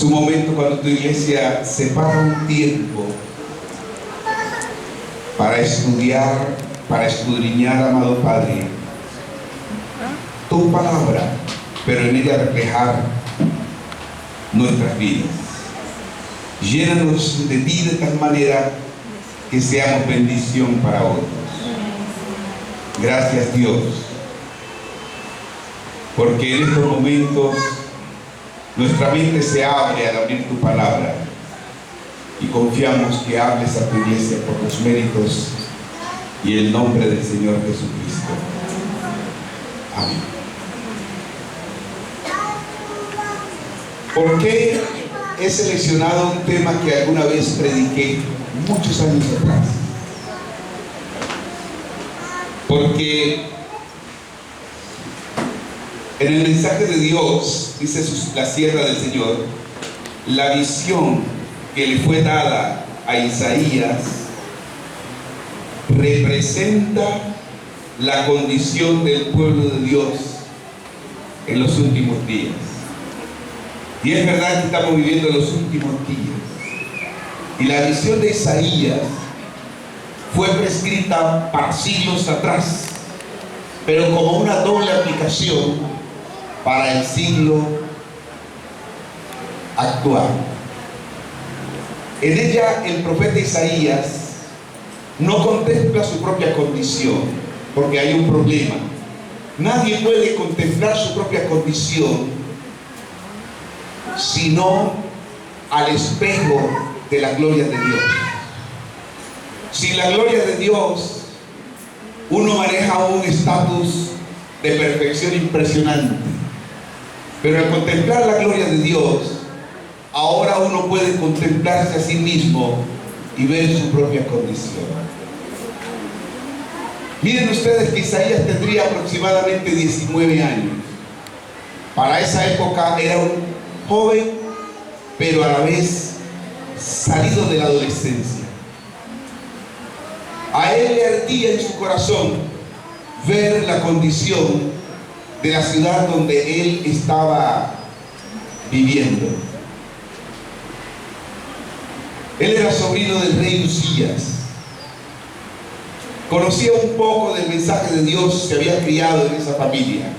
Es un momento cuando tu iglesia separa un tiempo para estudiar, para escudriñar, amado Padre, tu palabra, pero en ella reflejar nuestras vidas. Llénanos de ti de tal manera que seamos bendición para otros. Gracias, Dios, porque en estos momentos nuestra mente se abre al abrir tu palabra y confiamos que hables a tu iglesia por los méritos y el nombre del Señor Jesucristo. Amén. ¿Por qué he seleccionado un tema que alguna vez prediqué muchos años atrás? Porque en el mensaje de Dios, dice la sierva del Señor, la visión que le fue dada a Isaías representa la condición del pueblo de Dios en los últimos días. Y es verdad que estamos viviendo los últimos días. Y la visión de Isaías fue prescrita para siglos atrás, pero como una doble aplicación para el siglo actual. En ella el profeta Isaías no contempla su propia condición, porque hay un problema. Nadie puede contemplar su propia condición sino al espejo de la gloria de Dios. Sin la gloria de Dios, uno maneja un estatus de perfección impresionante. Pero al contemplar la gloria de Dios, ahora uno puede contemplarse a sí mismo y ver su propia condición. Miren ustedes que Isaías tendría aproximadamente 19 años. Para esa época era un joven, pero a la vez salido de la adolescencia. A él le ardía en su corazón ver la condición de la ciudad donde él estaba viviendo. Él era sobrino del rey Usías. Conocía un poco del mensaje de Dios, se había criado en esa familia,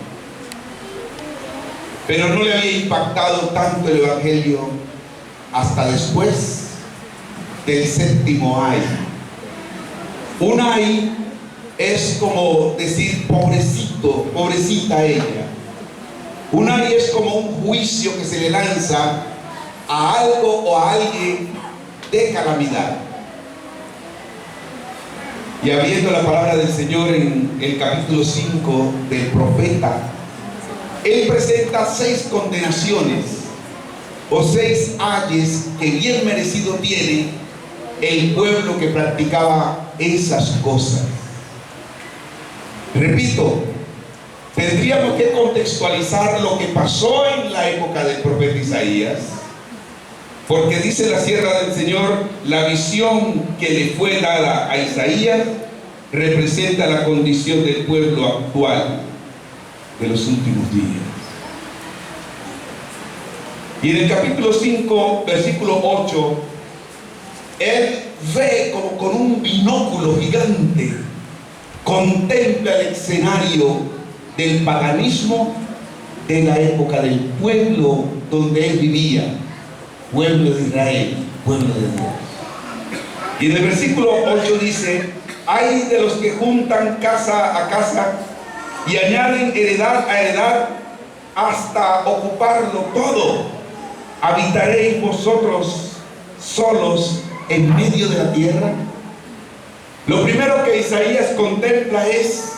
pero no le había impactado tanto el evangelio hasta después del 7º ay. Un ay es como decir pobrecito, pobrecita ella. Un ay es como un juicio que se le lanza a algo o a alguien de calamidad. Y abriendo la palabra del Señor en el capítulo 5 del profeta, él presenta 6 condenaciones o 6 ayes que bien merecido tiene el pueblo que practicaba esas cosas. Repito, tendríamos que contextualizar lo que pasó en la época del profeta Isaías, porque dice la sierva del Señor, la visión que le fue dada a Isaías representa la condición del pueblo actual de los últimos días. Y en el capítulo 5, versículo 8, él ve como con un binóculo gigante, contempla el escenario del paganismo de la época del pueblo donde él vivía, pueblo de Israel, pueblo de Dios. Y en el versículo 8 dice, ay de los que juntan casa a casa y añaden heredad a heredad hasta ocuparlo todo. ¿Habitaréis vosotros solos en medio de la tierra? Lo primero que Isaías contempla es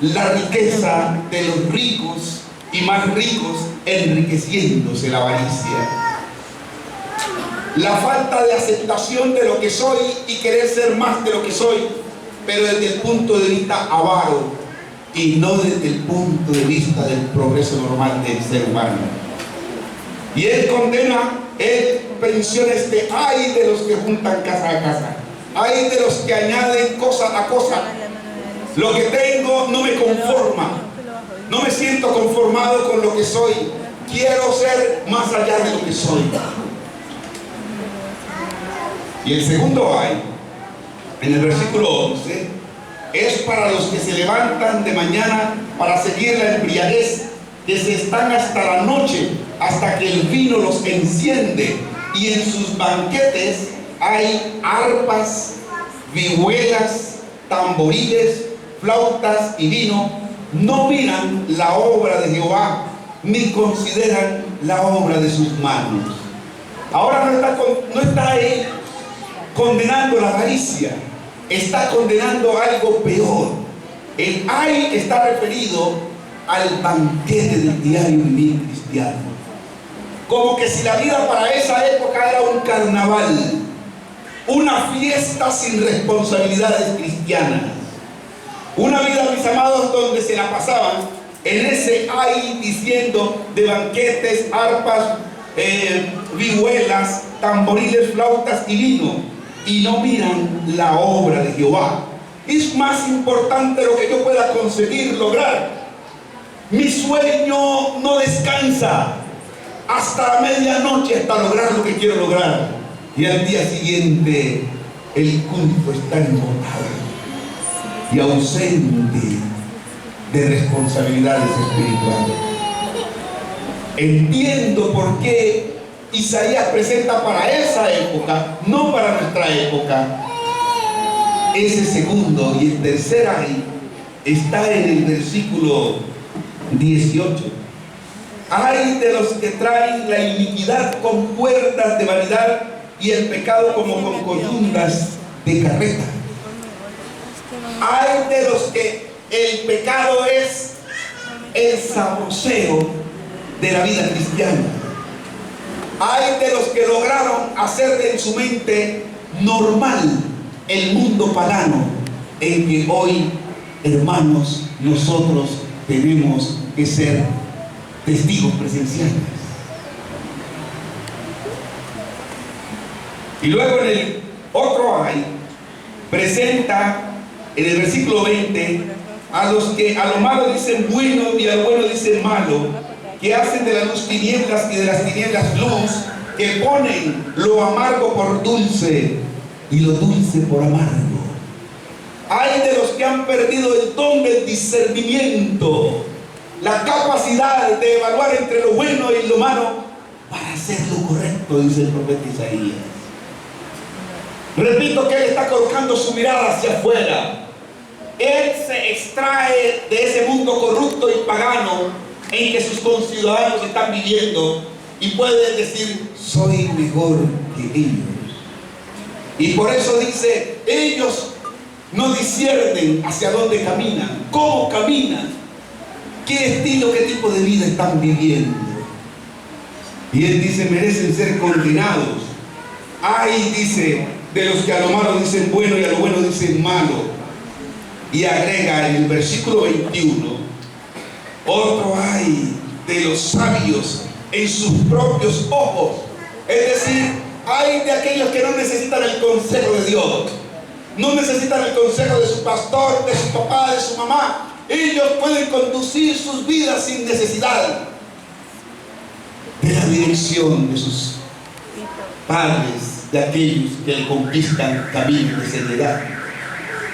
la riqueza de los ricos y más ricos enriqueciéndose, la avaricia. La falta de aceptación de lo que soy y querer ser más de lo que soy, pero desde el punto de vista avaro y no desde el punto de vista del progreso normal del ser humano. Y él condena, él menciona este ay de los que juntan casa a casa, ay de los que añaden cosa a cosa. Lo que tengo no me conforma, no me siento conformado con lo que soy, quiero ser más allá de lo que soy. Y el segundo ay, en el versículo 11, es para los que se levantan de mañana para seguir la embriaguez, que se están hasta la noche, hasta que el vino los enciende, y en sus banquetes hay arpas, vihuelas, tamboriles, flautas y vino. No miran la obra de Jehová, ni consideran la obra de sus manos. Ahora no está ahí condenando la avaricia, está condenando algo peor. El ay está referido al banquete del diario vivir cristiano. Como que si la vida para esa época era un carnaval, una fiesta sin responsabilidades cristianas. Una vida, mis amados, donde se la pasaban en ese ay diciendo de banquetes, arpas, vihuelas, tamboriles, flautas y vino, y no miran la obra de Jehová. Es más importante lo que yo pueda conseguir, lograr. Mi sueño no descansa hasta la medianoche, hasta lograr lo que quiero lograr. Y al día siguiente el culto está embotado y ausente de responsabilidades espirituales. Entiendo por qué Isaías presenta para esa época, no para nuestra época, ese segundo y el tercer ay está en el versículo 18. Ay de los que traen la iniquidad con cuerdas de vanidad y el pecado como con coyundas de carreta. Ay de los que el pecado es el sabroseo de la vida cristiana. Hay de los que lograron hacer de su mente normal el mundo pagano en que hoy, hermanos, nosotros tenemos que ser testigos presenciales. Y luego en el otro ay presenta en el versículo 20 a los que a lo malo dicen bueno y a lo bueno dicen malo, que hacen de la luz tinieblas y de las tinieblas luz, que ponen lo amargo por dulce y lo dulce por amargo. Hay de los que han perdido el don del discernimiento, la capacidad de evaluar entre lo bueno y lo malo para hacer lo correcto, dice el profeta Isaías. Repito que él está colocando su mirada hacia afuera. Él se extrae de ese mundo corrupto y pagano en que sus conciudadanos están viviendo y puede decir, soy mejor que ellos. Y por eso dice, ellos no disciernen hacia dónde caminan, cómo caminan, qué estilo, qué tipo de vida están viviendo. Y él dice, merecen ser condenados. Ay, dice, de los que a lo malo dicen bueno y a lo bueno dicen malo. Y agrega en el versículo 21, otro ay de los sabios en sus propios ojos. Es decir, hay de aquellos que no necesitan el consejo de Dios, no necesitan el consejo de su pastor, de su papá, de su mamá. Ellos pueden conducir sus vidas sin necesidad de la dirección de sus padres, de aquellos que le conquistan caminos de seriedad.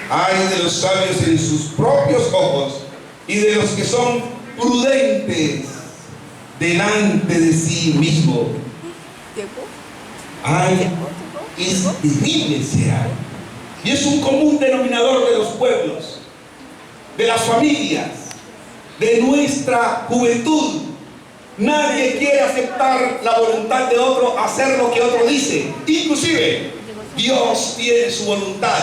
Hay de los sabios en sus propios ojos y de los que son prudentes delante de sí mismo. Ay, es terrible ese ay. Y es un común denominador de los pueblos, de las familias, de nuestra juventud. Nadie quiere aceptar la voluntad de otro, hacer lo que otro dice. Inclusive, Dios tiene su voluntad,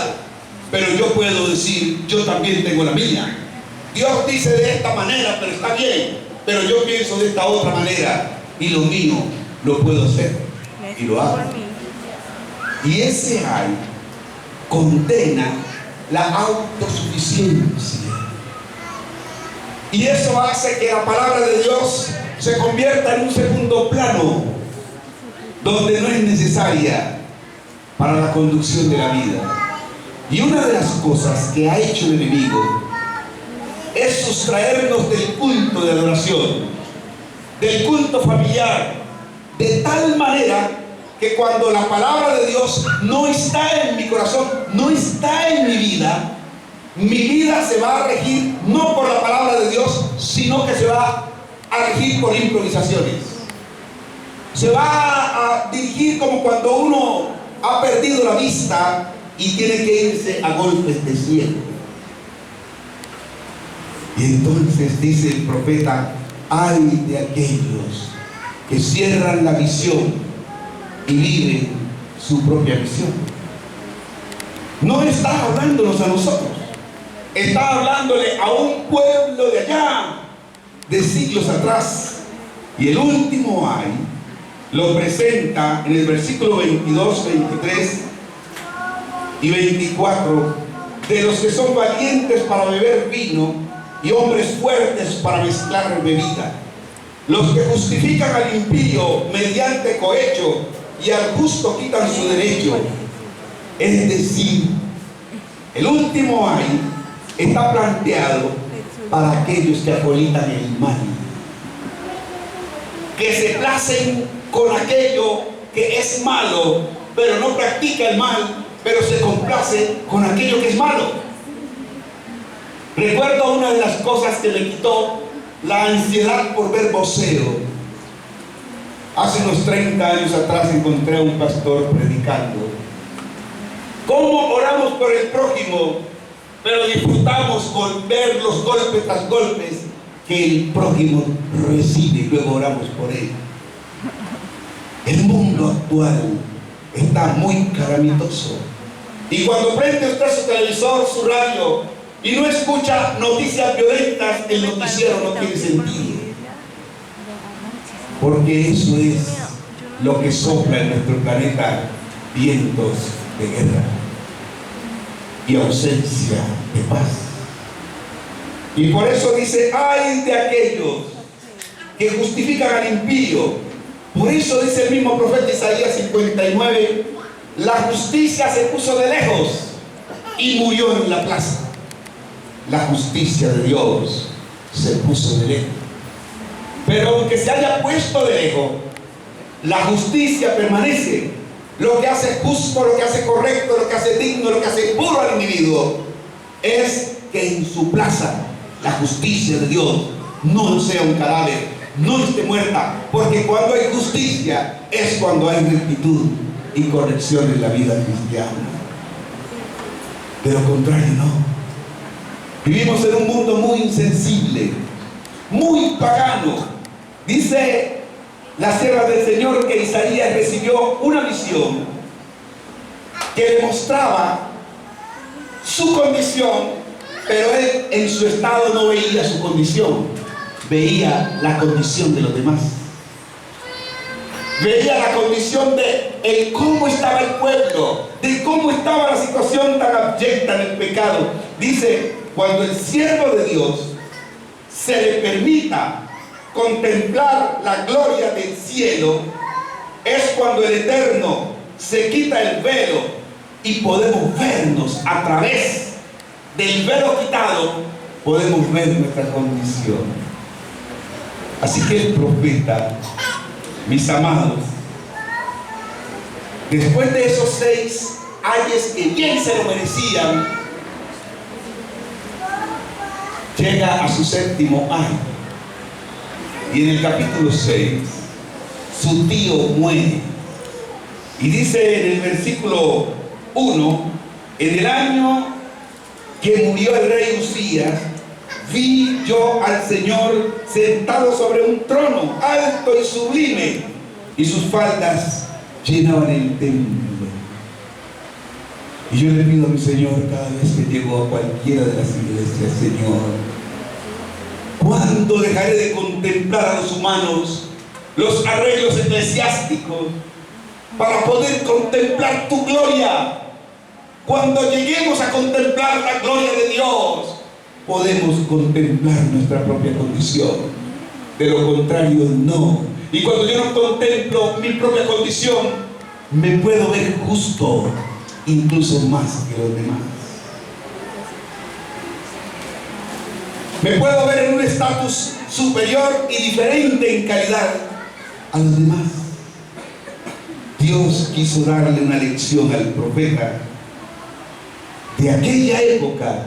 pero yo puedo decir, yo también tengo la mía. Dios dice de esta manera, pero está bien, pero yo pienso de esta otra manera, y lo mío lo puedo hacer, y lo hago. Y ese ay condena la autosuficiencia. Y eso hace que la palabra de Dios se convierta en un segundo plano, donde no es necesaria para la conducción de la vida. Y una de las cosas que ha hecho el enemigo es sustraernos del culto de adoración. del culto familiar, de tal manera que cuando la palabra de Dios no está en mi corazón, no está en mi vida se va a regir no por la palabra de Dios, sino que se va a regir por improvisaciones. Se va a dirigir como cuando uno ha perdido la vista y tiene que irse a golpes de ciego. Y entonces dice el profeta: ay de aquellos que cierran la visión y viven su propia visión. No está hablándonos a nosotros, está hablándole a un pueblo de allá, de siglos atrás. Y el último ay lo presenta en el versículo 22, 23 y 24: de los que son valientes para beber vino y hombres fuertes para mezclar bebida, los que justifican al impío mediante cohecho y al justo quitan su derecho. Es decir, el último ay está planteado para aquellos que acolitan el mal, que se placen con aquello que es malo, pero no practica el mal, pero se complace con aquello que es malo. Recuerdo una de las cosas que me quitó la ansiedad por ver boxeo. Hace unos 30 años atrás encontré a un pastor predicando cómo oramos por el prójimo, pero disfrutamos con ver los golpes tras golpes que el prójimo recibe y luego oramos por él. El mundo actual está muy calamitoso, y cuando prende usted su televisor, su radio, y no escucha noticias violentas, el noticiero no tiene sentido, porque eso es lo que sopla en nuestro planeta: vientos de guerra y ausencia de paz. Y por eso dice: ay de aquellos que justifican al impío. Por eso dice el mismo profeta Isaías 59: la justicia se puso de lejos y murió en la plaza. La justicia de Dios se puso de lejos. Pero aunque se haya puesto de lejos, la justicia permanece. Lo que hace justo, lo que hace correcto, lo que hace digno, lo que hace puro al individuo, es que en su plaza la justicia de Dios no sea un cadáver, no esté muerta, porque cuando hay justicia es cuando hay rectitud y corrección en la vida cristiana. De lo contrario, no. Vivimos en un mundo muy insensible, muy pagano. Dice la sierva del Señor que Isaías recibió una visión que le mostraba su condición, pero él en su estado no veía su condición, veía la condición de los demás. Veía la condición de cómo estaba el pueblo, de cómo estaba la situación tan abyecta en el pecado. Dice: cuando el siervo de Dios se le permita contemplar la gloria del cielo, es cuando el Eterno se quita el velo y podemos vernos a través del velo quitado, podemos ver nuestra condición. Así que el profeta, mis amados, después de esos 6 ayes que bien se lo merecían, llega a su 7º ay. Y en el capítulo 6, su tío muere. Y dice en el versículo 1: en el año que murió el rey Uzías, vi yo al Señor sentado sobre un trono alto y sublime, y sus faldas llenaban el templo. Y yo le pido a mi Señor cada vez que llego a cualquiera de las iglesias: Señor, ¿cuándo dejaré de contemplar a los humanos los arreglos eclesiásticos para poder contemplar tu gloria? Cuando lleguemos a contemplar la gloria de Dios, podemos contemplar nuestra propia condición. De lo contrario, no. Y cuando yo no contemplo mi propia condición, me puedo ver justo, incluso más que los demás. Me puedo ver en un estatus superior y diferente en calidad a los demás. Dios quiso darle una lección al profeta de aquella época.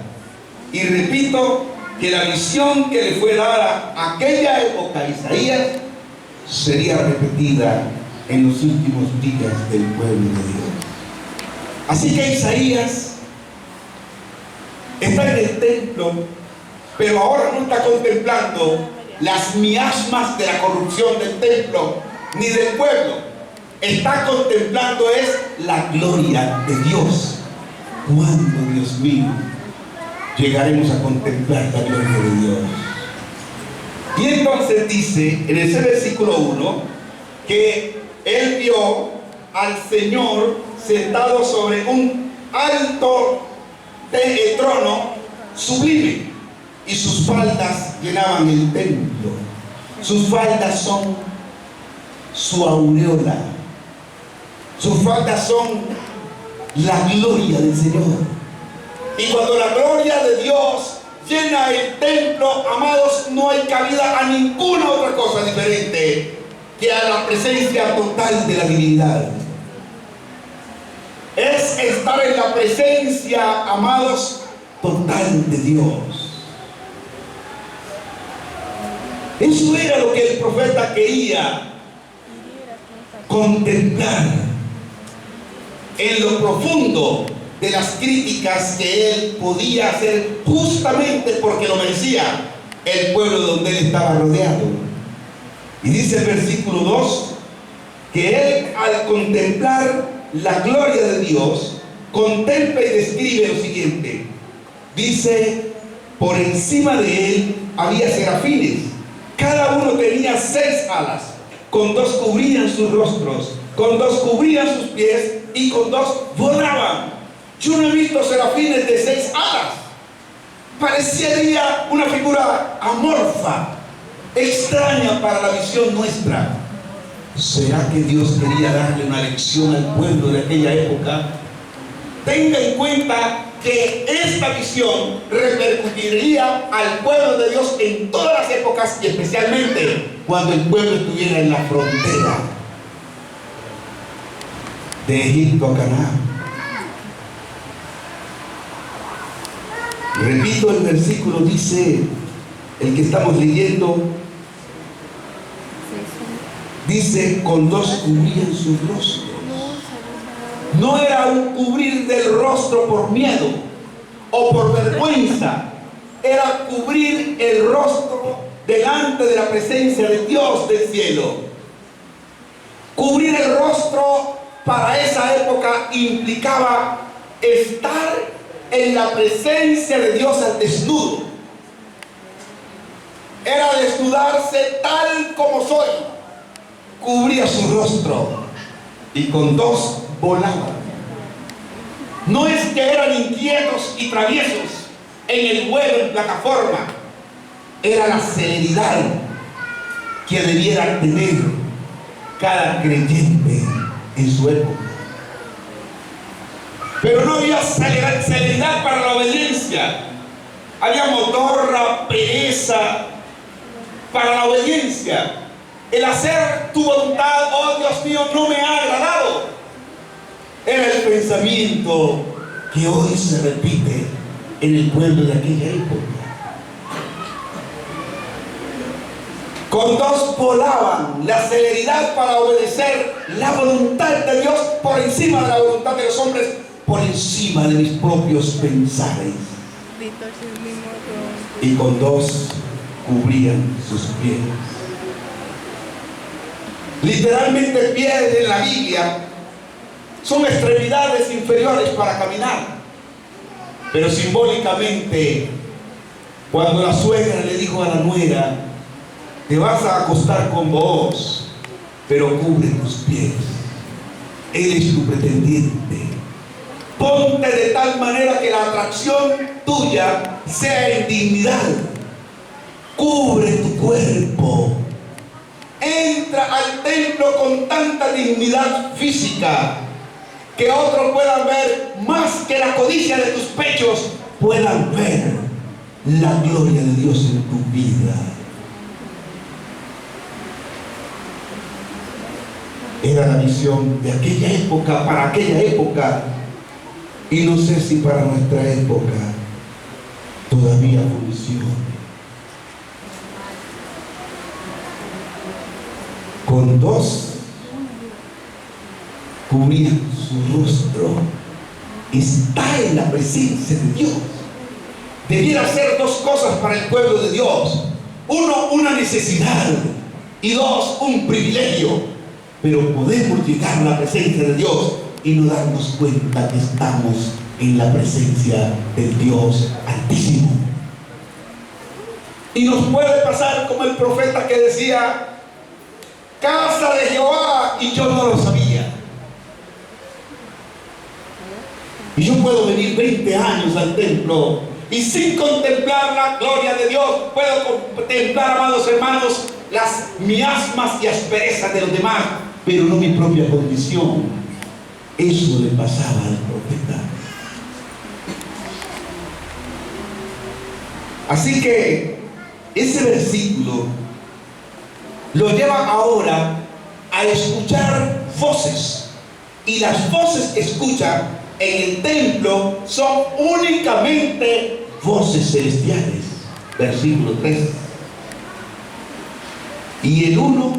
Y repito que la visión que le fue dada a aquella época a Isaías sería repetida en los últimos días del pueblo de Dios. Así que Isaías está en el templo, pero ahora no está contemplando las miasmas de la corrupción del templo ni del pueblo. Está contemplando es la gloria de Dios. ¿Cuándo, Dios mío, llegaremos a contemplar la gloria de Dios? Y entonces dice en ese versículo 1 que él vio al Señor sentado sobre un alto trono sublime, y sus faldas llenaban el templo. Sus faldas son su aureola, sus faldas son la gloria del Señor. Y cuando la gloria de Dios llena el templo, amados, no hay cabida a ninguna otra cosa diferente que a la presencia total de la divinidad. Es estar en la presencia, amados, total de Dios. Eso era lo que el profeta quería contemplar en lo profundo de las críticas que él podía hacer, justamente porque lo merecía el pueblo donde él estaba rodeado. Y dice el versículo 2 que él, al contemplar la gloria de Dios, contempla y describe lo siguiente. Dice: por encima de él había serafines, cada uno tenía 6 alas, con 2 cubrían sus rostros, con 2 cubrían sus pies y con 2 volaban. Yo no he visto serafines de 6 alas. Parecería una figura amorfa, extraña para la visión nuestra. ¿Será que Dios quería darle una lección al pueblo de aquella época? Tenga en cuenta que esta visión repercutiría al pueblo de Dios en todas las épocas, y especialmente cuando el pueblo estuviera en la frontera de Egipto a Canaán. Repito, el versículo dice, el que estamos leyendo, dice: con 2 cubrían sus rostros. No era un cubrir del rostro por miedo o por vergüenza, era cubrir el rostro delante de la presencia de Dios del cielo. Cubrir el rostro para esa época implicaba estar en la presencia de Dios al desnudo. Era desnudarse tal como soy. Cubría su rostro y con 2 volaban. No es que eran inquietos y traviesos en el vuelo en plataforma, era la celeridad que debiera tener cada creyente en su época. Pero no había celeridad para la obediencia. Había motorra, pereza para la obediencia. El hacer tu voluntad, oh Dios mío, no me ha agradado. Era el pensamiento que hoy se repite en el pueblo de aquella época. Con 2 volaban, la celeridad para obedecer la voluntad de Dios por encima de la voluntad de los hombres, por encima de mis propios pensares. Y con 2 cubrían sus pies. Literalmente, pies en la Biblia son extremidades inferiores para caminar. Pero simbólicamente, cuando la suegra le dijo a la nuera: te vas a acostar con vos, pero cubre tus pies, él es tu pretendiente. Ponte de tal manera que la atracción tuya sea en dignidad. Cubre tu cuerpo. Entra al templo con tanta dignidad física que otros puedan ver, más que la codicia de tus pechos puedan ver la gloria de Dios en tu vida. Era la visión de aquella época, para aquella época, y no sé si para nuestra época todavía funciona. Con dos cubrían su rostro. Está en la presencia de Dios. Debiera ser dos cosas para el pueblo de Dios. Uno, una necesidad, y dos, un privilegio. Pero podemos llegar a la presencia de Dios y no darnos cuenta que estamos en la presencia del Dios Altísimo. Y nos puede pasar como el profeta que decía: casa de Jehová, y yo no lo sabía. Y yo puedo venir 20 años al templo y sin contemplar la gloria de Dios, puedo contemplar, amados hermanos, las miasmas y asperezas de los demás, pero no mi propia condición. Eso le pasaba al profeta. Así que ese versículo lo lleva ahora a escuchar voces, y las voces que escucha en el templo son únicamente voces celestiales. Versículo 3. Y el uno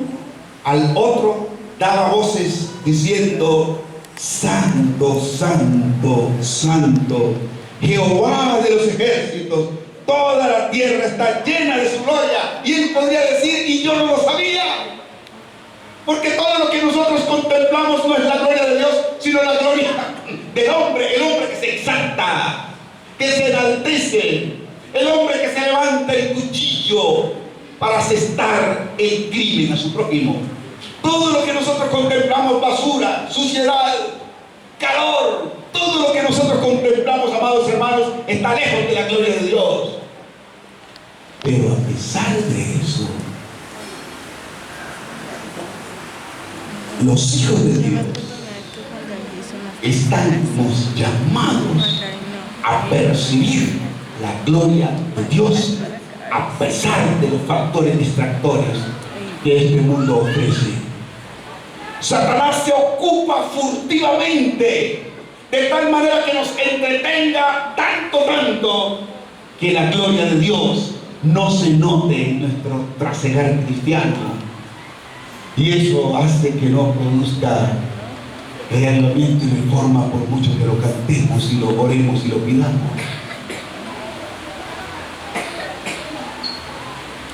al otro daba voces diciendo: Santo, Santo, Santo, Jehová de los ejércitos, toda la tierra está llena de su gloria. Y él podría decir: y yo no lo sabía. Porque todo lo que nosotros contemplamos no es la gloria de Dios, sino la gloria del hombre, el hombre que se exalta, que se enaltece, el hombre que se levanta el cuchillo para asestar el crimen a su prójimo. Todo lo que nosotros contemplamos, basura, suciedad, calor, todo lo que nosotros contemplamos, amados hermanos, está lejos de la gloria de Dios. Pero a pesar de eso, los hijos de Dios estamos llamados a percibir la gloria de Dios a pesar de los factores distractores que este mundo ofrece. Satanás se ocupa furtivamente de tal manera que nos entretenga tanto que la gloria de Dios no se note en nuestro trasegar cristiano. Y eso hace que no produzca realmente reforma, por mucho que lo cantemos y lo oremos y lo pidamos.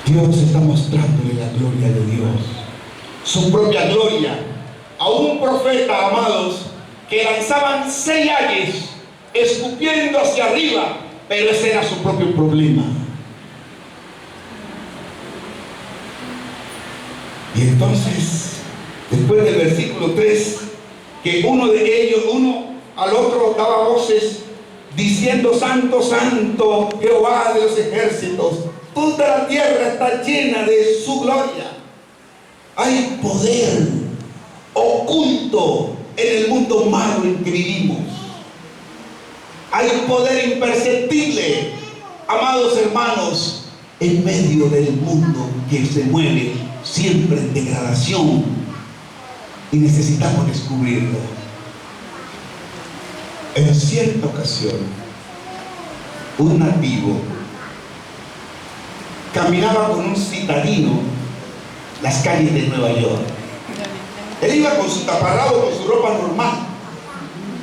Dios está mostrándole la gloria de Dios, su propia gloria, a un profeta, amados, que lanzaban 6 ayes escupiendo hacia arriba, pero ese era su propio problema. Y entonces, después del versículo 3, que uno de ellos, uno al otro daba voces diciendo: Santo, Santo, Jehová de los ejércitos, toda la tierra está llena de su gloria. Hay poder oculto en el mundo malo en que vivimos. Hay poder imperceptible, amados hermanos, en medio del mundo que se mueve siempre en degradación, y necesitamos descubrirlo. En cierta ocasión, un nativo caminaba con un citadino las calles de Nueva York. Él iba con su taparrabo, con su ropa normal,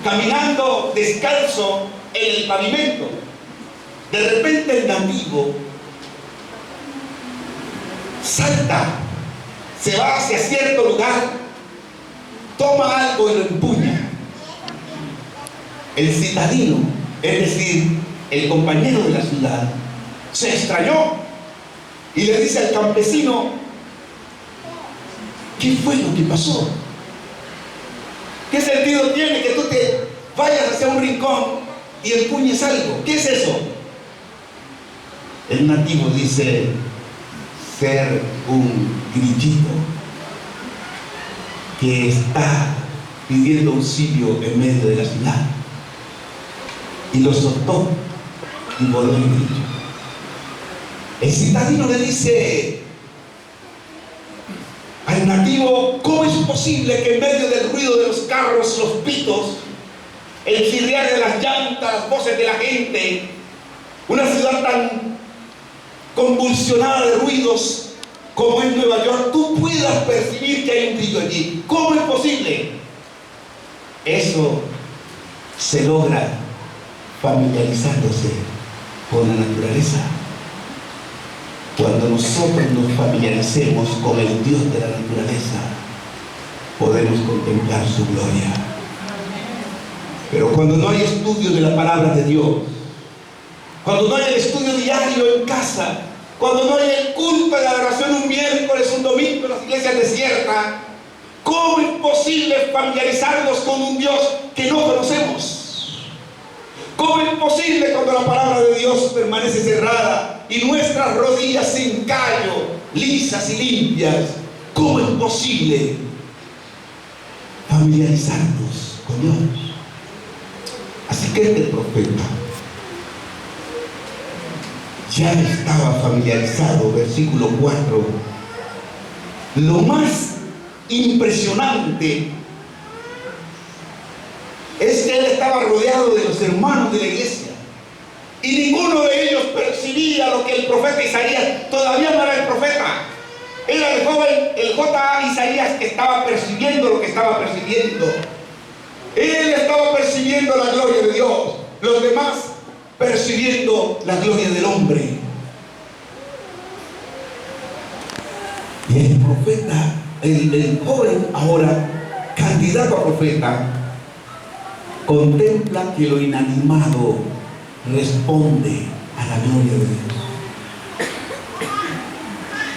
caminando descalzo en el pavimento. De repente el nativo salta, se va hacia cierto lugar, toma algo y lo empuña. El citadino, es decir, el compañero de la ciudad, se extrañó y le dice al campesino: ¿qué fue lo que pasó? ¿Qué sentido tiene que tú te vayas hacia un rincón y empuñes algo? ¿Qué es eso? El nativo dice: ser un grillito que está pidiendo auxilio en medio de la ciudad. Y lo soltó y voló el grillo. El citadino le dice al nativo: ¿cómo es posible que en medio del ruido de los carros, los pitos, el chirriar de las llantas, las voces de la gente, una ciudad tan convulsionada de ruidos como es Nueva York, tú puedas percibir que hay un brillo allí? ¿Cómo es posible? Eso se logra familiarizándose con la naturaleza. Cuando nosotros nos familiaricemos con el Dios de la naturaleza, podemos contemplar su gloria. Pero cuando no hay estudio de la palabra de Dios, cuando no hay el estudio diario en casa, cuando no hay el culto de la adoración un miércoles, un domingo en las iglesias desiertas, ¿cómo es posible familiarizarnos con un Dios que no conocemos? ¿Cómo es posible cuando la palabra de Dios permanece cerrada y nuestras rodillas sin callo, lisas y limpias? ¿Cómo es posible familiarizarnos con Dios? Así que este profeta ya estaba familiarizado. Versículo 4. Lo más impresionante es que él estaba rodeado de los hermanos de la iglesia y ninguno de ellos percibía lo que el profeta Isaías, todavía no era el profeta, era el joven, el J.A. Isaías, que estaba percibiendo lo que estaba percibiendo. Él estaba percibiendo la gloria de Dios, los demás percibiendo la gloria del hombre. Y el profeta, el joven ahora candidato a profeta, contempla que lo inanimado responde a la gloria de Dios.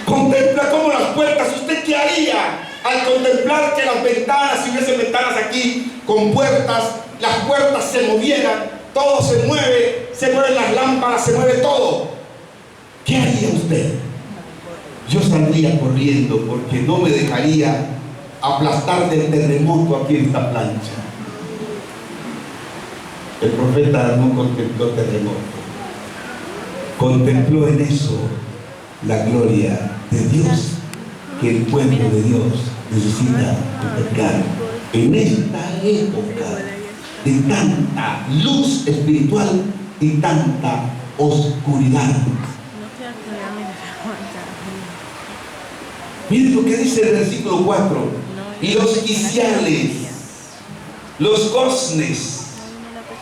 Contempla cómo las puertas, ¿usted qué haría al contemplar que las ventanas, si hubiesen ventanas aquí con puertas, las puertas se movieran, todo se mueven las lámparas, se mueve todo? ¿Qué haría usted? Yo saldría corriendo porque no me dejaría aplastar del terremoto aquí en esta plancha. El profeta no contempló terremoto, contempló en eso la gloria de Dios, que el pueblo de Dios necesita contemplar en esta época de tanta luz espiritual y tanta oscuridad. Miren lo que dice el versículo 4. Y los quiciales, los goznes,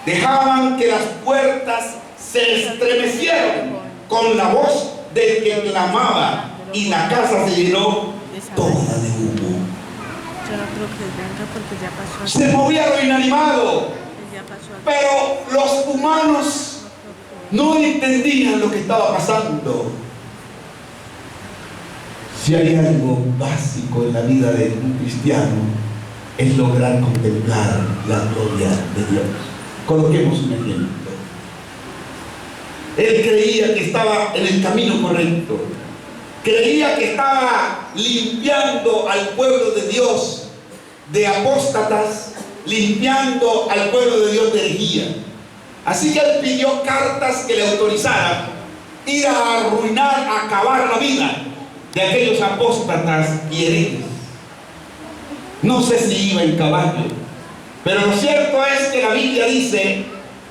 dejaban que las puertas se estremecieran con la voz del que clamaba, y la casa se llenó toda de humo. Se movía lo inanimado, pero los humanos no entendían lo que estaba pasando. Si hay algo básico en la vida de un cristiano, es lograr contemplar la gloria de Dios. Coloquemos un ejemplo. Él creía que estaba en el camino correcto. Creía que estaba limpiando al pueblo de Dios de apóstatas, limpiando al pueblo de Dios de herejía. Así que él pidió cartas que le autorizaran ir a arruinar, a acabar la vida de aquellos apóstatas y herejes. No sé si iba en caballo, pero lo cierto es que la Biblia dice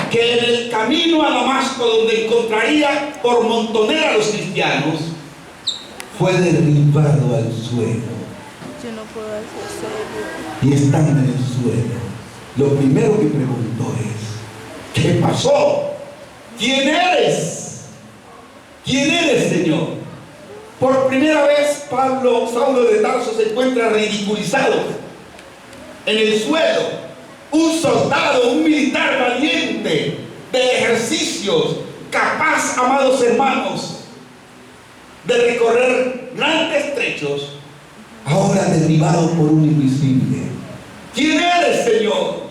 que en el camino a Damasco, donde encontraría por montonera a los cristianos, fue derribado al suelo. Yo no puedo hacer serio. Y estando en el suelo, lo primero que preguntó es: ¿qué pasó? ¿Quién eres? ¿Quién eres, Señor? Por primera vez Saulo de Tarso se encuentra ridiculizado en el suelo. Un soldado, un militar valiente, de ejercicios, capaz, amados hermanos, de recorrer grandes trechos, ahora derribado por un invisible. ¿Quién eres, Señor?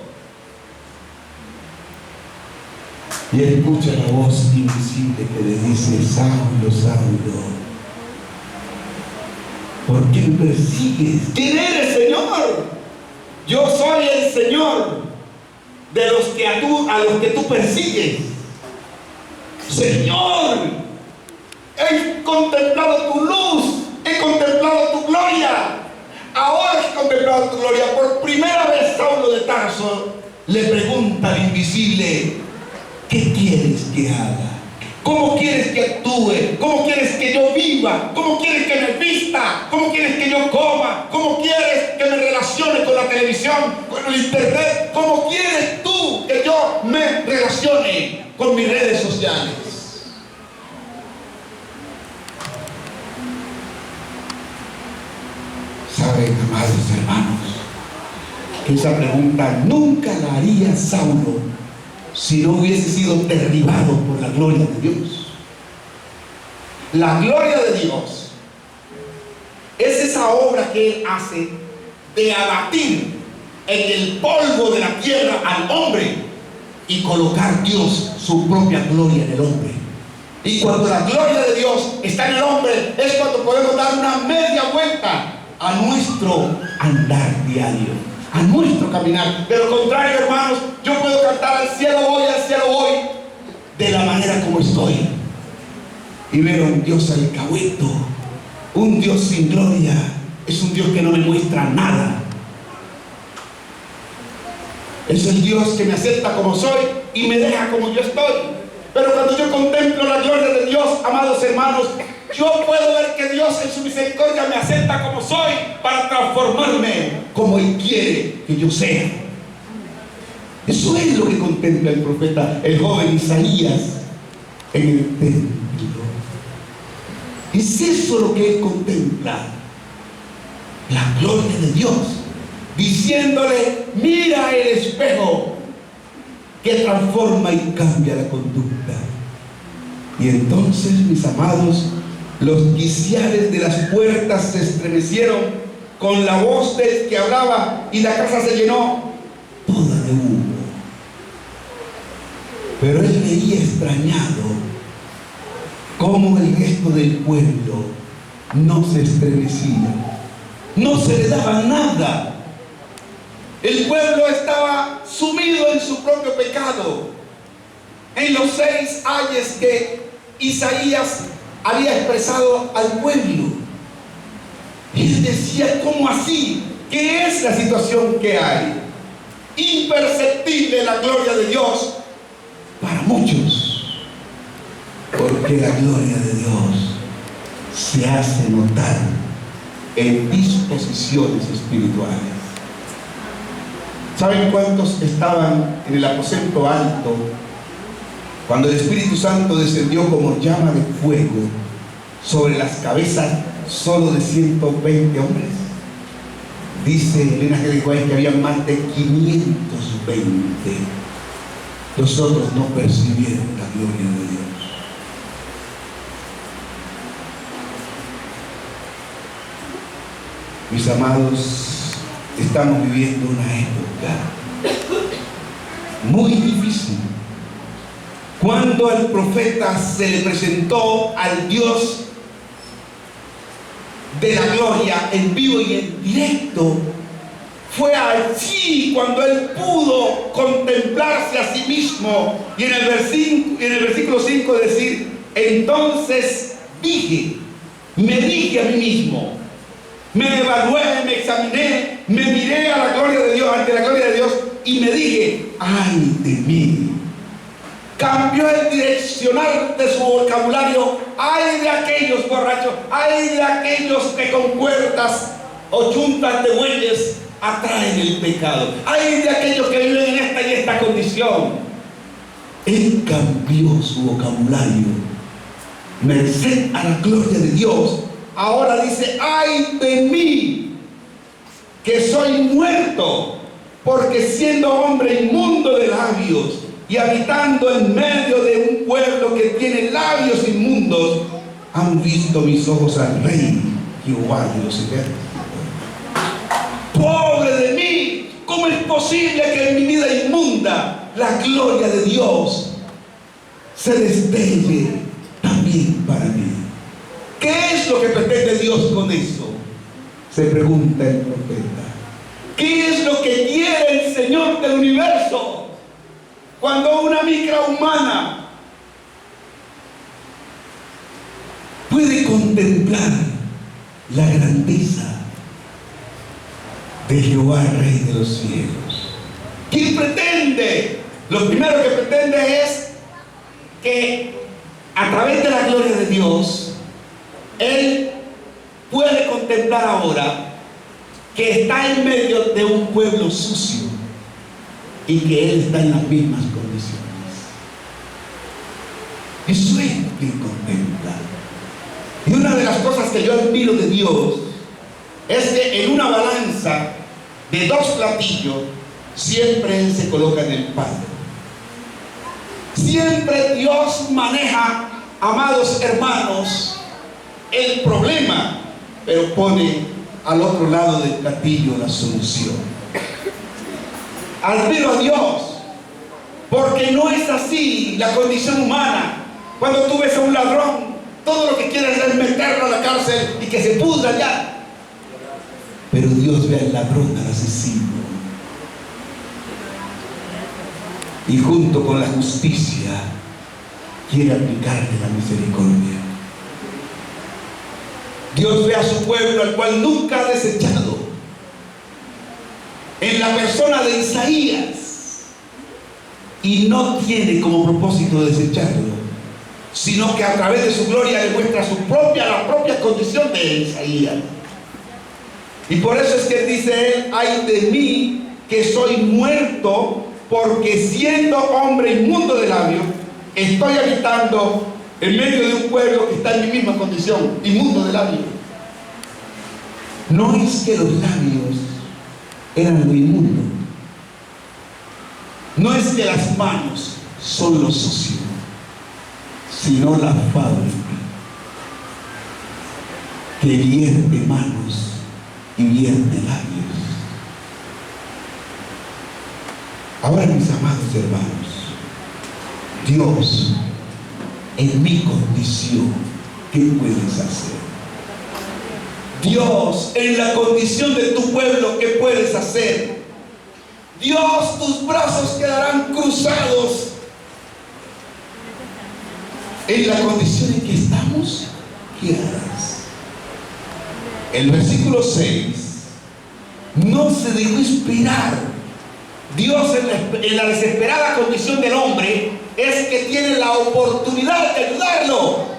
Y él escucha la voz invisible que le dice: Saulo, Saulo, ¿por qué me persigues? ¿Quién eres, Señor? Yo soy el Señor de los que a los que tú persigues. Señor, he contemplado tu luz, he contemplado tu gloria. Ahora que he contemplado tu gloria, por primera vez Saulo de Tarso le pregunta al invisible: ¿qué quieres que haga? ¿Cómo quieres que actúe? ¿Cómo quieres que yo viva? ¿Cómo quieres que me vista? ¿Cómo quieres que yo coma? ¿Cómo quieres que me relacione con la televisión, con el internet? ¿Cómo quieres tú que yo me relacione con mis redes sociales? Saben, amados hermanos, que esa pregunta nunca la haría Saulo si no hubiese sido derribado por la gloria de Dios. La gloria de Dios es esa obra que Él hace de abatir en el polvo de la tierra al hombre y colocar Dios su propia gloria en el hombre. Y cuando la gloria de Dios está en el hombre, es cuando podemos dar una media vuelta a nuestro andar diario, a nuestro caminar. De lo contrario, hermanos, yo puedo cantar al cielo voy, de la manera como estoy, y ver a un Dios alcahueto, un Dios sin gloria. Es un Dios que no me muestra nada. Es el Dios que me acepta como soy y me deja como yo estoy. Pero cuando yo contemplo la gloria de Dios, amados hermanos, yo puedo ver que Dios en su misericordia me acepta como soy para transformarme como Él quiere que yo sea. Eso es lo que contempla el profeta, el joven Isaías, en el templo. Es eso lo que él contempla, la gloria de Dios, diciéndole: mira el espejo que transforma y cambia la conducta. Y entonces, mis amados, los quiciales de las puertas se estremecieron con la voz del que hablaba, y la casa se llenó toda de humo. Pero él veía extrañado cómo el resto del pueblo no se estremecía, no se le daba nada. El pueblo estaba sumido en su propio pecado, en los 6 ayes que Isaías había expresado al pueblo. Él decía: ¿cómo así? ¿Qué es la situación que hay? Imperceptible la gloria de Dios para muchos, porque la gloria de Dios se hace notar en disposiciones espirituales. ¿Saben cuántos estaban en el aposento alto cuando el Espíritu Santo descendió como llama de fuego sobre las cabezas solo de 120 hombres? Dice Elena G. que había más de 520. Los otros no percibieron la gloria de Dios. Mis amados, estamos viviendo una época muy difícil. Cuando al profeta se le presentó al Dios de la gloria en vivo y en directo, fue allí cuando él pudo contemplarse a sí mismo, y en el versículo 5 decir: entonces me dije a mí mismo, me evalué, me examiné, me miré a la gloria de Dios, ante la gloria de Dios, y me dije: ay de mí. Cambió el direccional de su vocabulario: ay de aquellos borrachos, ay de aquellos que con puertas o chuntas de bueyes atraen el pecado, ay de aquellos que viven en esta y esta condición. Él cambió su vocabulario, merced a la gloria de Dios. Ahora dice: ay de mí, que soy muerto, porque siendo hombre inmundo de labios y habitando en medio de un pueblo que tiene labios inmundos, han visto mis ojos al Rey, Jehová de los ejércitos. ¡Pobre de mí! ¿Cómo es posible que en mi vida inmunda la gloria de Dios se destelle también para mí? ¿Qué es lo que pretende Dios con eso?, se pregunta el profeta. ¿Qué es lo que quiere el Señor del universo cuando una micra humana puede contemplar la grandeza de Jehová, Rey de los cielos. ¿Quién pretende? Lo primero que pretende es que a través de la gloria de Dios, él puede contemplar ahora que está en medio de un pueblo sucio y que él está en las mismas condiciones. Eso es lo que contempla. Y una de las cosas que yo admiro de Dios es que en una balanza de dos platillos siempre él se coloca en el Padre. Siempre Dios maneja, amados hermanos, el problema, pero pone al otro lado del platillo la solución. Admiro a Dios, porque no es así la condición humana. Cuando tú ves a un ladrón, todo lo que quieres es meterlo a la cárcel y que se pudra ya. Pero Dios ve al ladrón, al asesino, y junto con la justicia quiere aplicarle la misericordia. Dios ve a su pueblo, al cual nunca ha desechado, en la persona de Isaías, y no tiene como propósito desecharlo, sino que a través de su gloria le muestra la propia condición de Isaías. Y por eso es que dice él: ay de mí, que soy muerto, porque siendo hombre inmundo de labios, estoy habitando en medio de un pueblo que está en mi misma condición, inmundo de labios. No es que los labios eran lo inmundo, no es que las manos son lo sucio, sino la fábrica que vierte manos y vierte labios. Ahora, mis amados hermanos, Dios, en mi condición, ¿qué puedes hacer? Dios, en la condición de tu pueblo, ¿qué puedes hacer? Dios, tus brazos quedarán cruzados. En la condición en que estamos, ¿qué harás? El versículo 6 no se dejó inspirar. Dios, en la desesperada condición del hombre, es que tiene la oportunidad de ayudarlo.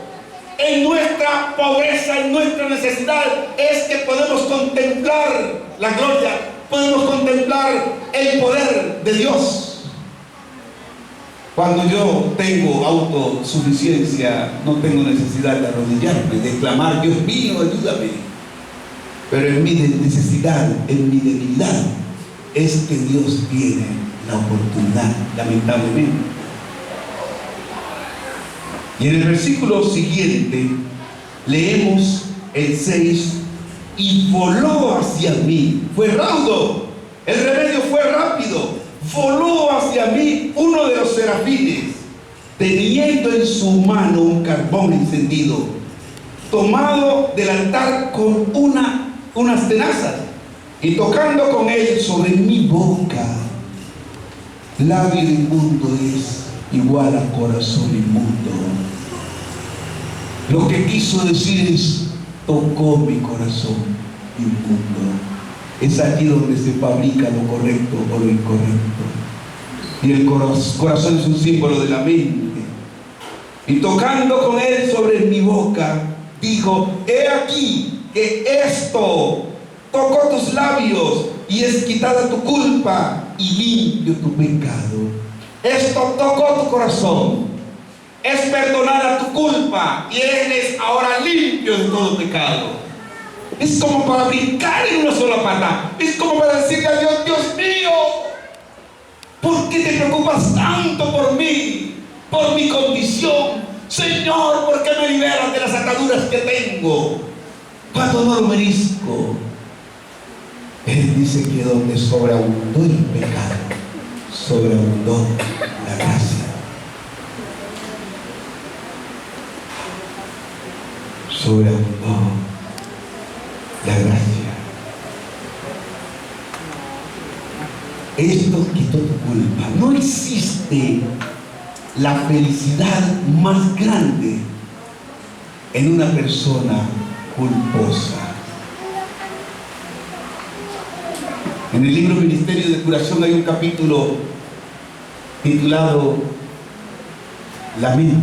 En nuestra pobreza, en nuestra necesidad, es que podemos contemplar la gloria, podemos contemplar el poder de Dios. Cuando yo tengo autosuficiencia, no tengo necesidad de arrodillarme, de clamar: Dios mío, ayúdame. Pero en mi necesidad, en mi debilidad, es que Dios tiene la oportunidad, lamentablemente. Y en el versículo siguiente leemos el 6: y voló hacia mí. Fue raudo, el remedio fue rápido. Voló hacia mí uno de los serafines, teniendo en su mano un carbón encendido, tomado del altar con unas tenazas, y tocando con él sobre mi boca. Labio inmundo es igual a corazón inmundo. Lo que quiso decir es: tocó mi corazón inmundo. Es allí donde se fabrica lo correcto o lo incorrecto. Y el corazón es un símbolo de la mente. Y tocando con él sobre mi boca, dijo: he aquí que esto tocó tus labios, y es quitada tu culpa y limpio tu pecado. Esto tocó tu corazón, es perdonada tu culpa y eres ahora limpio de todo pecado. Es como para brincar en una sola pata. Es como para decirle a Dios: Dios mío, ¿por qué te preocupas tanto por mí, por mi condición? Señor, ¿por qué me liberas de las ataduras que tengo cuando no lo merezco? Él dice que donde sobreabundó el pecado, sobreabundó la gracia. Sobreabundó la gracia. Esto quitó tu culpa. No existe la felicidad más grande en una persona culposa. En el libro Ministerio de Curación hay un capítulo titulado Lamento.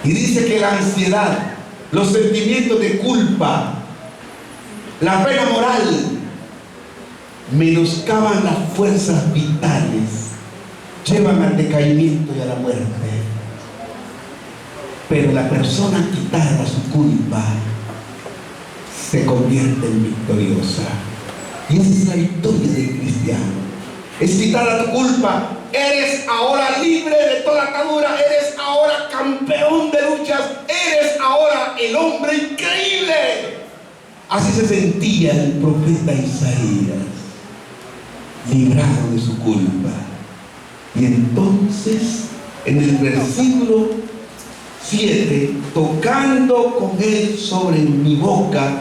Y dice que la ansiedad, los sentimientos de culpa, la pena moral, menoscaban las fuerzas vitales, llevan al decaimiento y a la muerte. Pero la persona quitada su culpa se convierte en victoriosa. Y esa es la victoria del cristiano. Es quitada tu culpa. Eres ahora libre de toda atadura. Eres ahora campeón de luchas. Eres ahora el hombre increíble. Así se sentía el profeta Isaías, librado de su culpa. Y entonces, en el versículo 7, tocando con él sobre mi boca,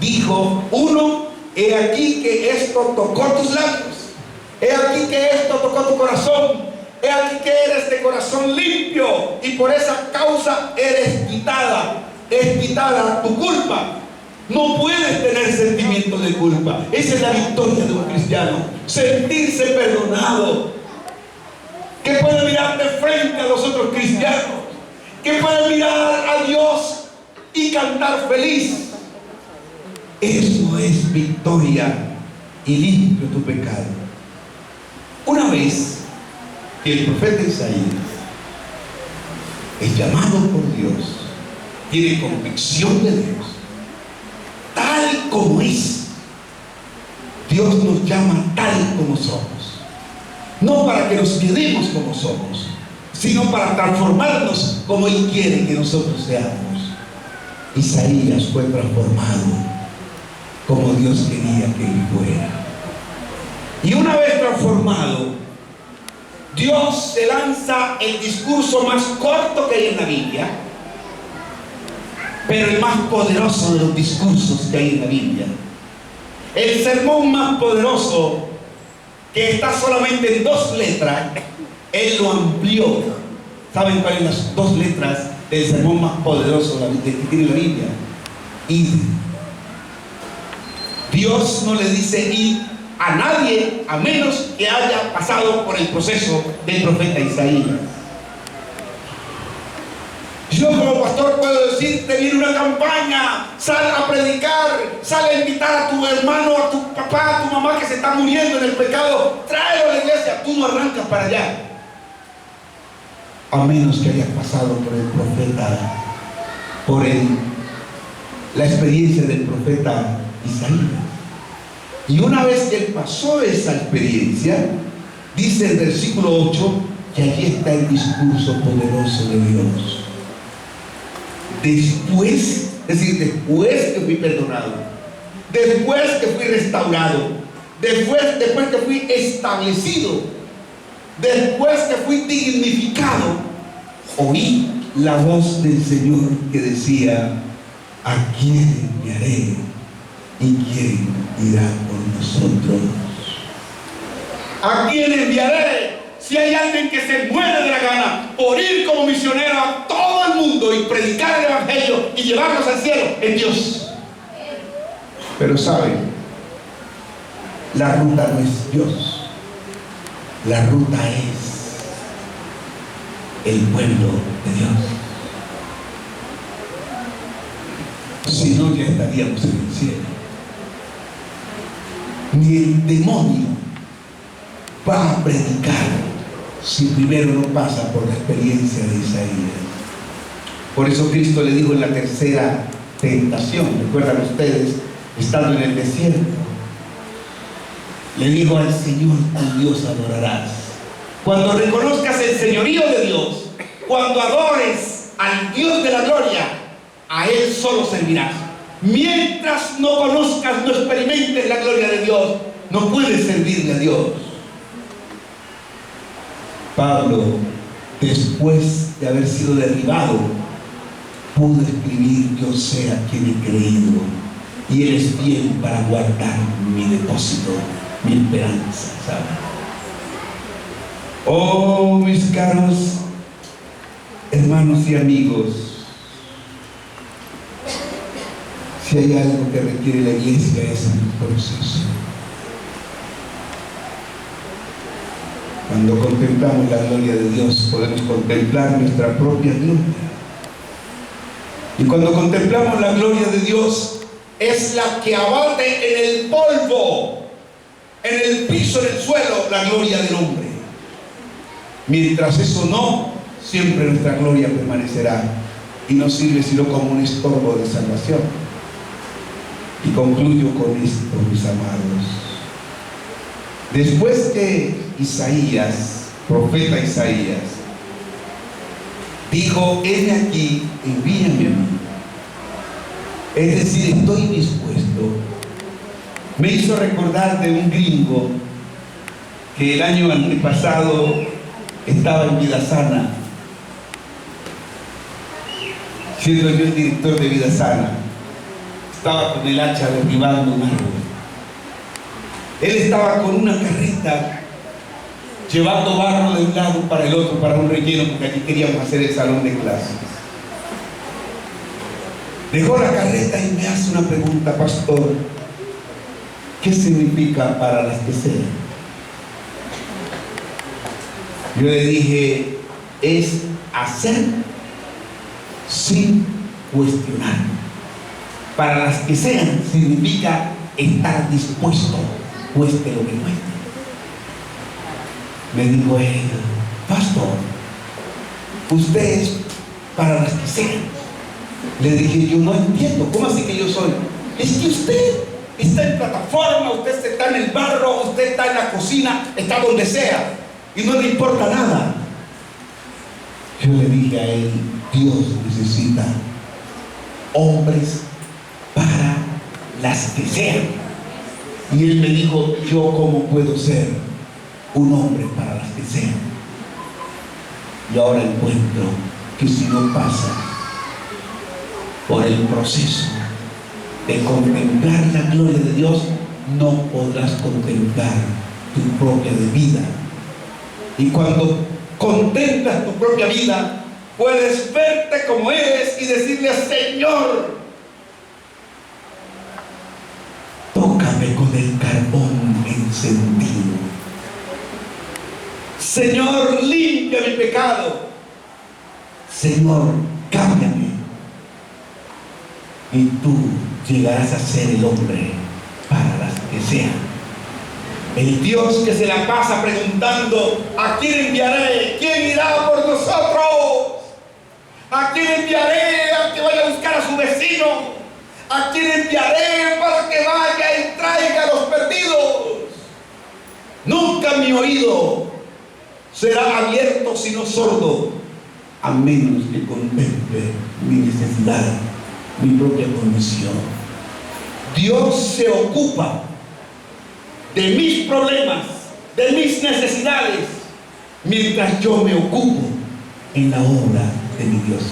dijo: uno, he aquí que esto tocó tus labios, he aquí que esto tocó tu corazón, he aquí que eres de corazón limpio, y por esa causa eres quitada, es quitada tu culpa. No puedes tener sentimiento de culpa. Esa es la victoria de un cristiano, sentirse perdonado, que puede mirar de frente a los otros cristianos, que puede mirar a Dios y cantar feliz. Eso es victoria y limpio tu pecado. Una vez que el profeta Isaías es llamado por Dios, tiene convicción de Dios, tal como es, Dios nos llama tal como somos, no para que nos quedemos como somos, sino para transformarnos como Él quiere que nosotros seamos. Isaías fue transformado como Dios quería que Él fuera. Y una vez transformado, Dios se lanza el discurso más corto que hay en la Biblia, pero el más poderoso de los discursos que hay en la Biblia. El sermón más poderoso, que está solamente en 2 letras, Él lo amplió. ¿Saben cuáles son las 2 letras del sermón más poderoso que tiene la Biblia? Id. Dios no le dice id a nadie a menos que haya pasado por el proceso del profeta Isaías. Yo como pastor puedo decirte: viene una campaña, sal a predicar, sal a invitar a tu hermano, a tu papá, a tu mamá que se está muriendo en el pecado, tráelo a la iglesia. Tú no arrancas para allá, a menos que hayas pasado por el profeta, por la experiencia del profeta Isaías. Y una vez que él pasó esa experiencia, dice el versículo 8, que allí está el discurso poderoso de Dios. Después, es decir, después que fui perdonado, después que fui restaurado, después que fui establecido, después que fui dignificado, oí la voz del Señor que decía: ¿a quién enviaré? ¿Y quién irá por nosotros? ¿A quién enviaré? Si hay alguien que se muere de la gana por ir como misionero a todo el mundo y predicar el evangelio y llevarlos al cielo, es Dios. Pero saben, la ruta no es Dios, la ruta es el pueblo de Dios. Si no, ya estaríamos en el cielo. Ni el demonio va a predicar si primero no pasa por la experiencia de Isaías. Por eso Cristo le dijo en la tercera tentación, recuerdan ustedes, estando en el desierto, le dijo: al Señor tu Dios adorarás. Cuando reconozcas el señorío de Dios, cuando adores al Dios de la gloria, a Él solo servirás. Mientras no conozcas, no experimentes la gloria de Dios, no puedes servirle a Dios. Pablo, después de haber sido derribado, pudo escribir: yo sé a quien he creído, y Él es fiel para guardar mi depósito, mi esperanza, ¿saben? Oh, mis caros hermanos y amigos, Si hay algo que requiere la iglesia es el proceso. Cuando contemplamos la gloria de Dios, podemos contemplar nuestra propia gloria. Y cuando contemplamos la gloria de Dios, es la que abate en el polvo, en el piso, en el suelo, la gloria del hombre. Mientras eso no, siempre nuestra gloria permanecerá y no sirve sino como un estorbo de salvación. Y concluyo con esto, mis amados. Después que Isaías, profeta Isaías, dijo: heme aquí, envíame a mí, es decir, estoy dispuesto, me hizo recordar de un gringo que el año antepasado estaba en Vida Sana, siendo yo el director de Vida Sana. Estaba con el hacha derribando un árbol. Él estaba con una carreta llevando barro de un lado para el otro, para un relleno, porque aquí queríamos hacer el salón de clases. Dejó la carreta y me hace una pregunta: pastor, ¿qué significa para las que sean? Yo le dije: es hacer sin cuestionar. Para las que sean significa estar dispuesto, cueste lo que cueste. Me dijo él: pastor, usted es para las que sean. Le dije: yo no entiendo, ¿cómo así que yo soy? Es que usted está en plataforma, usted está en el barro, usted está en la cocina, está donde sea, y no le importa nada. Yo le dije a él: Dios necesita hombres para las que sean. Y él me dijo: yo cómo puedo ser un hombre para las que sean. Y ahora encuentro que si no pasas por el proceso de contemplar la gloria de Dios, no podrás contemplar tu propia vida. Y cuando contemplas tu propia vida, puedes verte como eres y decirle: Señor, tócame con el carbón encendido. Señor, limpia mi pecado. Señor, cámbiame. Y tú llegarás a ser el hombre para las que sean. El Dios que se la pasa preguntando: ¿a quién enviaré? ¿Quién irá por nosotros? ¿A quién enviaré a que vaya a buscar a su vecino? ¿A quién enviaré para que vaya y traiga a los perdidos? Nunca mi oído será abierto sino sordo, a menos que contemple mi necesidad, mi propia condición. Dios se ocupa de mis problemas, de mis necesidades, mientras yo me ocupo en la obra de mi Dios.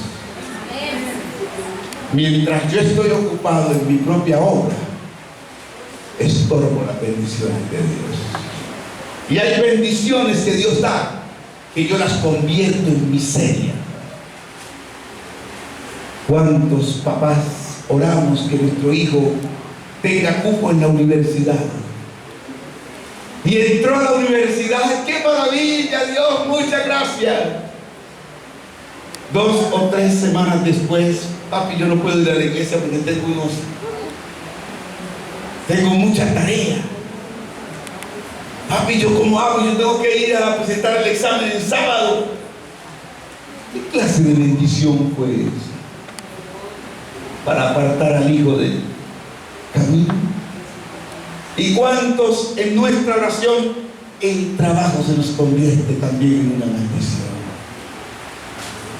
Mientras yo estoy ocupado en mi propia obra, estorbo las bendiciones de Dios. Y hay bendiciones que Dios da, que yo las convierto en miseria. ¿Cuántos papás oramos que nuestro hijo tenga cupo en la universidad? Y entró a la universidad. ¡Qué maravilla, Dios! ¡Muchas gracias! 2 o 3 semanas después: papi, yo no puedo ir a la iglesia porque tengo mucha tarea. Papi, ¿yo cómo hago? Yo tengo que ir a presentar el examen el sábado. ¿Qué clase de bendición fue esa? Para apartar al hijo del camino. ¿Y cuántos en nuestra oración el trabajo se nos convierte también en una maldición?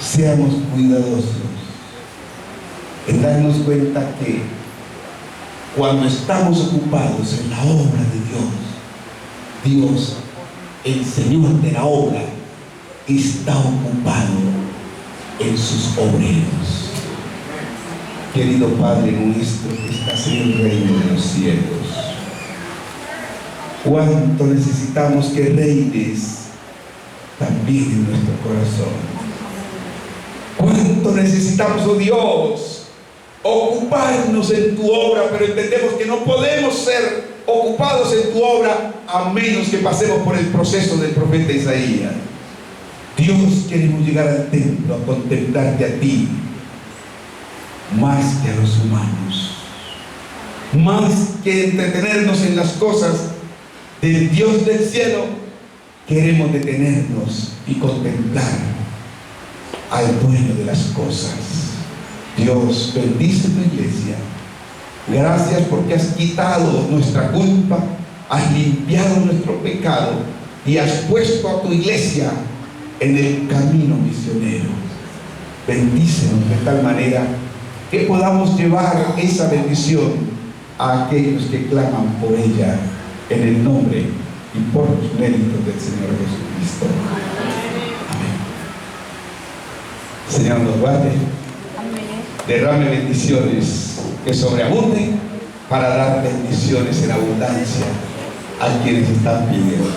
Seamos cuidadosos en darnos cuenta que cuando estamos ocupados en la obra de Dios, Dios, el Señor de la obra, está ocupado en sus obreros. Querido Padre nuestro que estás en el reino de los cielos, cuánto necesitamos que reines también en nuestro corazón. Cuánto necesitamos, oh Dios, ocuparnos en tu obra, pero entendemos que no podemos ser ocupados en tu obra a menos que pasemos por el proceso del profeta Isaías. Dios, queremos llegar al templo a contemplarte a ti más que a los humanos, más que entretenernos en las cosas del Dios del cielo. Queremos detenernos y contemplar al dueño de las cosas. Dios, bendice tu iglesia. Gracias porque has quitado nuestra culpa, has limpiado nuestro pecado y has puesto a tu iglesia en el camino misionero. Bendícenos de tal manera que podamos llevar esa bendición a aquellos que claman por ella, en el nombre y por los méritos del Señor Jesucristo. Amén. Señor, nos guarde. Derrame bendiciones que sobreabunden para dar bendiciones en abundancia a quienes están pidiendo.